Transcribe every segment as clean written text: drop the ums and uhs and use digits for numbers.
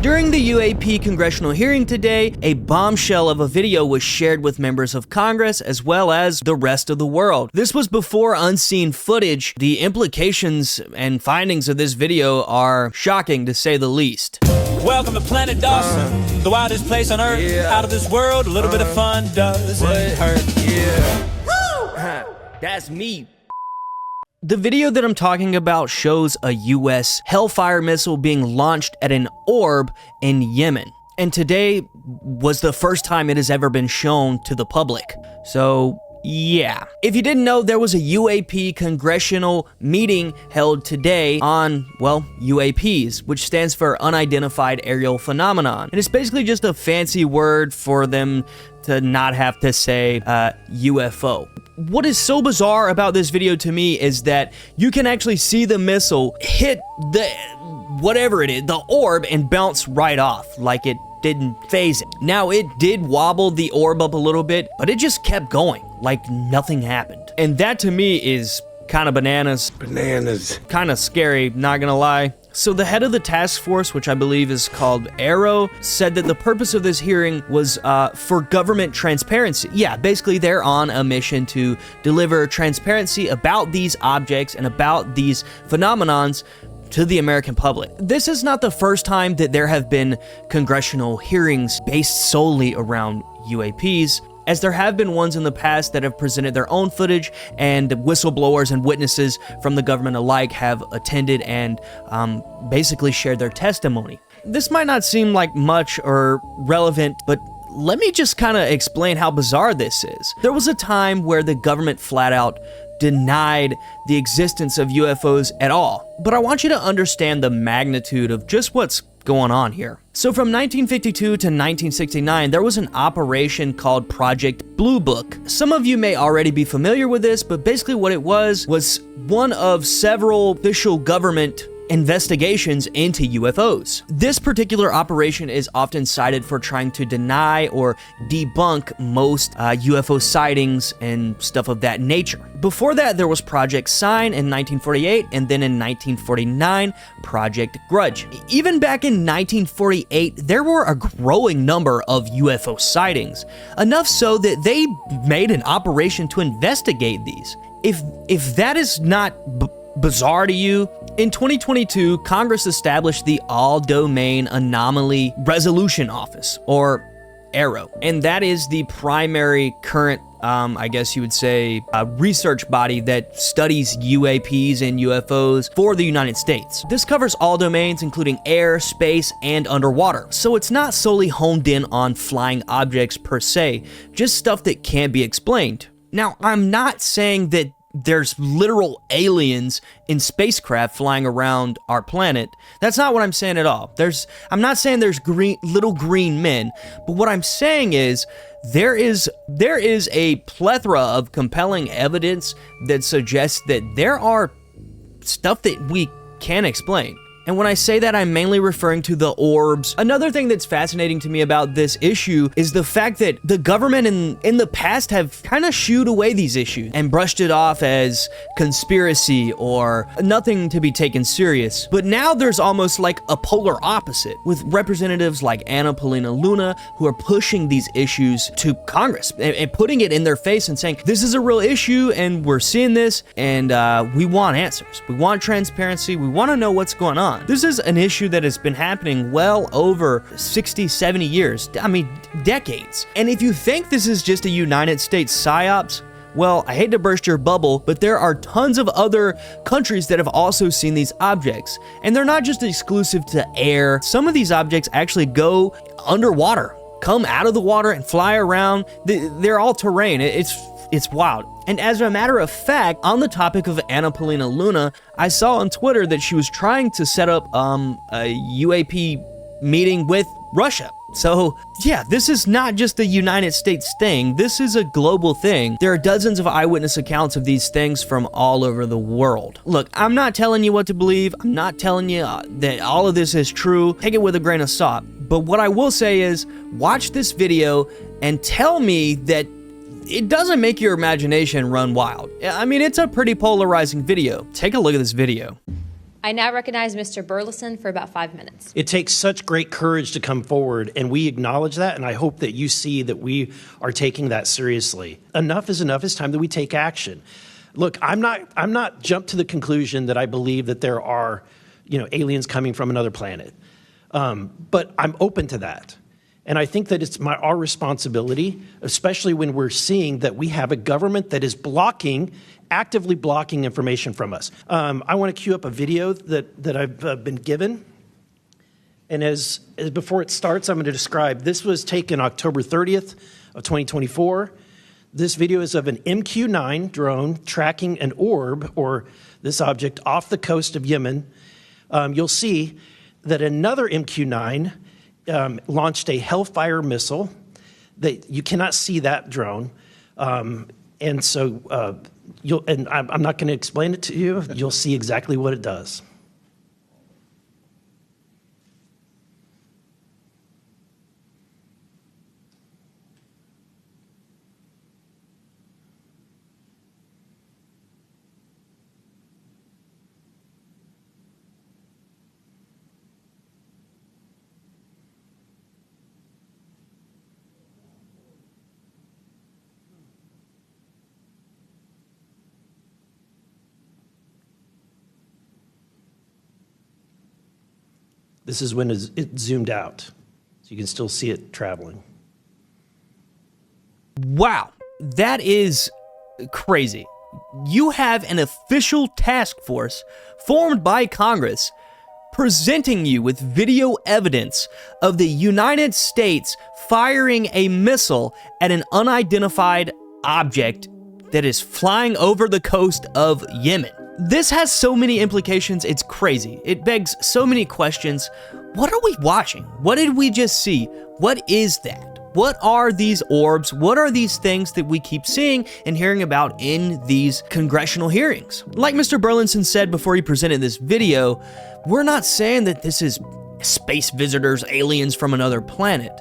During the UAP Congressional Hearing today, a bombshell of a video was shared with members of Congress as well as the rest of the world. This was before unseen footage. The implications and findings of this video are shocking to say the least. Welcome to Planet Dawson, the wildest place on earth. Out of this world, a little bit of fun doesn't hurt. That's me. The video that I'm talking about shows a US Hellfire missile being launched at an orb in Yemen. And today was the first time it has ever been shown to the public. So, yeah. If you didn't know, there was a UAP Congressional meeting held today on, well, UAPs, which stands for Unidentified Aerial Phenomenon. And it's basically just a fancy word for them to not have to say UFO. What is so bizarre about this video to me is that you can actually see the missile hit the, whatever it is, the orb, and bounce right off, like it didn't phase it. Now, it did wobble the orb up a little bit, but it just kept going, like nothing happened. And that to me is kind of bananas. Kind of scary, not gonna lie. So the head of the task force, which I believe is called Arrow, said that the purpose of this hearing was for government transparency. Yeah, basically they're on a mission to deliver transparency about these objects and about these phenomenons to the American public. This is not the first time that there have been congressional hearings based solely around UAPs, as there have been ones in the past that have presented their own footage, and whistleblowers and witnesses from the government alike have attended and basically shared their testimony. This might not seem like much or relevant, but let me just kind of explain how bizarre this is. There was a time where the government flat out denied the existence of UFOs at all, but I want you to understand the magnitude of just what's going on here. So from 1952 to 1969, there was an operation called Project Blue Book. Some of you may already be familiar with this, but basically what it was one of several official government investigations into UFOs. This particular operation is often cited for trying to deny or debunk most UFO sightings and stuff of that nature. Before that, there was Project Sign in 1948, and then in 1949, Project Grudge. Even back in 1948, there were a growing number of UFO sightings, enough so that they made an operation to investigate these. If that is not bizarre to you, in 2022, Congress established the All-Domain Anomaly Resolution Office, or AARO, and that is the primary current, I guess you would say, research body that studies UAPs and UFOs for the United States. This covers all domains, including air, space, and underwater. So it's not solely honed in on flying objects per se, just stuff that can't be explained. Now, I'm not saying that there's literal aliens in spacecraft flying around our planet. That's not what I'm saying at all. I'm not saying there's little green men, but what I'm saying is there is a plethora of compelling evidence that suggests that there are stuff that we can't explain. And when I say that, I'm mainly referring to the orbs. Another thing that's fascinating to me about this issue is the fact that the government in the past have kind of shooed away these issues and brushed it off as conspiracy or nothing to be taken serious. But now there's almost like a polar opposite, with representatives like Anna Paulina Luna who are pushing these issues to Congress and putting it in their face and saying, this is a real issue and we're seeing this and we want answers. We want transparency. We want to know what's going on. This is an issue that has been happening well over 60, 70 years. I mean, decades. And if you think this is just a United States psyops, well, I hate to burst your bubble, but there are tons of other countries that have also seen these objects. And they're not just exclusive to air. Some of these objects actually go underwater, come out of the water and fly around. They're all terrain. It's wild. And as a matter of fact, on the topic of Anna Paulina Luna, I saw on Twitter that she was trying to set up a UAP meeting with Russia. So yeah, this is not just a United States thing. This is a global thing. There are dozens of eyewitness accounts of these things from all over the world. Look, I'm not telling you what to believe. I'm not telling you that all of this is true. Take it with a grain of salt. But what I will say is, watch this video and tell me that it doesn't make your imagination run wild. I mean, it's a pretty polarizing video. Take a look at this video. I now recognize Mr. Burleson for about 5 minutes. It takes such great courage to come forward, and we acknowledge that, and I hope that you see that we are taking that seriously. Enough is enough. It's time that we take action. Look, I'm not jumped to the conclusion that I believe that there are, aliens coming from another planet. But I'm open to that. And I think that it's our responsibility, especially when we're seeing that we have a government that is actively blocking information from us. I want to cue up a video that I've been given. And as before it starts, I'm going to describe. This was taken October 30th of 2024. This video is of an MQ-9 drone tracking an orb, or this object, off the coast of Yemen. You'll see that another MQ-9 launched a Hellfire missile. That you cannot see that drone, and so I'm not going to explain it to you. You'll see exactly what it does. This is when it zoomed out, so you can still see it traveling. Wow, that is crazy. You have an official task force formed by Congress presenting you with video evidence of the United States firing a missile at an unidentified object that is flying over the coast of Yemen. This has so many implications, it's crazy. It begs so many questions. What are we watching? What did we just see? What is that? What are these orbs? What are these things that we keep seeing and hearing about in these congressional hearings? Like Mr. Burleson said before he presented this video, we're not saying that this is space visitors, aliens from another planet.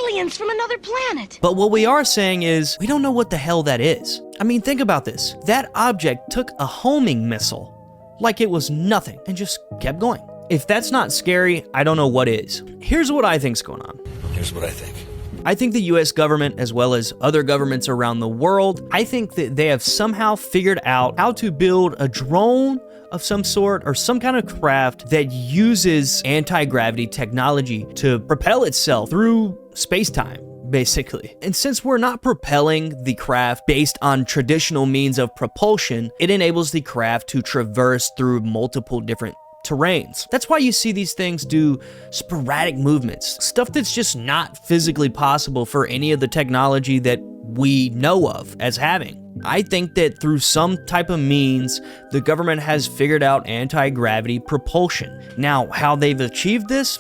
Aliens from another planet! But what we are saying is, we don't know what the hell that is. I mean, think about this. That object took a homing missile like it was nothing and just kept going. If that's not scary, I don't know what is. Here's what I think's going on. Here's what I think. I think the US government, as well as other governments around the world, I think that they have somehow figured out how to build a drone of some sort or some kind of craft that uses anti-gravity technology to propel itself through space-time, basically. And since we're not propelling the craft based on traditional means of propulsion, it enables the craft to traverse through multiple different terrains. That's why you see these things do sporadic movements, stuff that's just not physically possible for any of the technology that we know of as having. I think that through some type of means, the government has figured out anti-gravity propulsion. Now, how they've achieved this?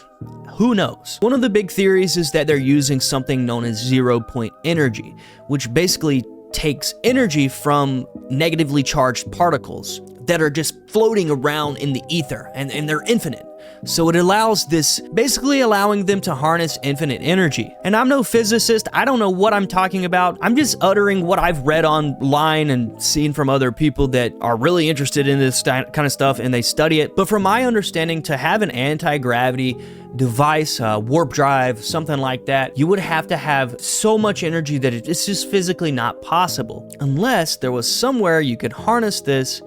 Who knows? One of the big theories is that they're using something known as zero-point energy, which basically takes energy from negatively charged particles that are just floating around in the ether, and they're infinite. So it allows this, basically allowing them to harness infinite energy. And I'm no physicist, I don't know what I'm talking about. I'm just uttering what I've read online and seen from other people that are really interested in this kind of stuff and they study it. But from my understanding, to have an anti-gravity device, warp drive, something like that, you would have to have so much energy that it's just physically not possible. Unless there was somewhere you could harness this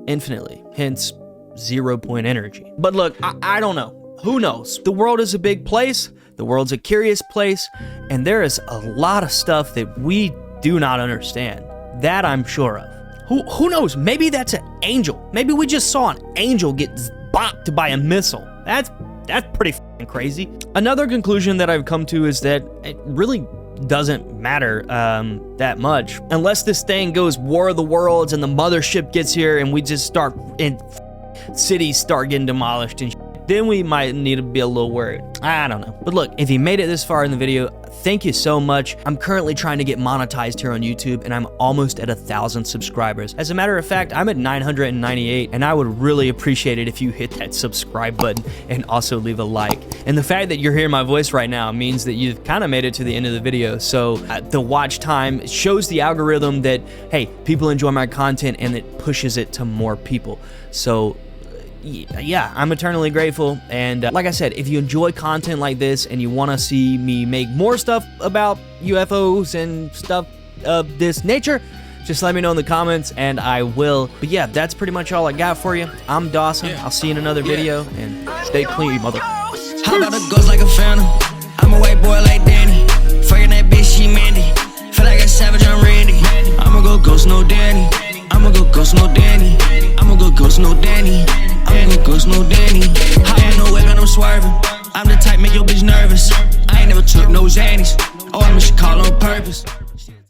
infinitely, hence 0-point energy. But look, I don't know. Who knows? The world is a big place. The world's a curious place. And there is a lot of stuff that we do not understand. That I'm sure of. Who knows? Maybe that's an angel. Maybe we just saw an angel get bopped by a missile. That's pretty f***ing crazy. Another conclusion that I've come to is that it really doesn't matter that much. Unless this thing goes War of the Worlds and the mothership gets here and we just start in cities start getting demolished and shit, then we might need to be a little worried. I don't know. But look, if you made it this far in the video, thank you so much. I'm currently trying to get monetized here on YouTube and I'm almost at 1,000 subscribers. As a matter of fact, I'm at 998 and I would really appreciate it if you hit that subscribe button and also leave a like. And the fact that you're hearing my voice right now means that you've kind of made it to the end of the video. So the watch time shows the algorithm that, hey, people enjoy my content and it pushes it to more people. So yeah, I'm eternally grateful. And like I said, if you enjoy content like this and you want to see me make more stuff about UFOs and stuff of this nature, just let me know in the comments and I will. But yeah, that's pretty much all I got for you. I'm Dawson. I'll see you in another video, and stay clean, mother. How about a ghost like a phantom? I'm a white boy like Danny. Fucking that bitch, she Mandy. Feel like a savage, I'm Randy. I'ma go ghost, no Danny. I'ma go ghost, no Danny. I'ma go ghost, no Danny. I'ma go ghost, no Danny. Hop in no whip and I'm swerving. I'm the type make your bitch nervous. I ain't never took no Xannies. Oh, I miss you call on purpose.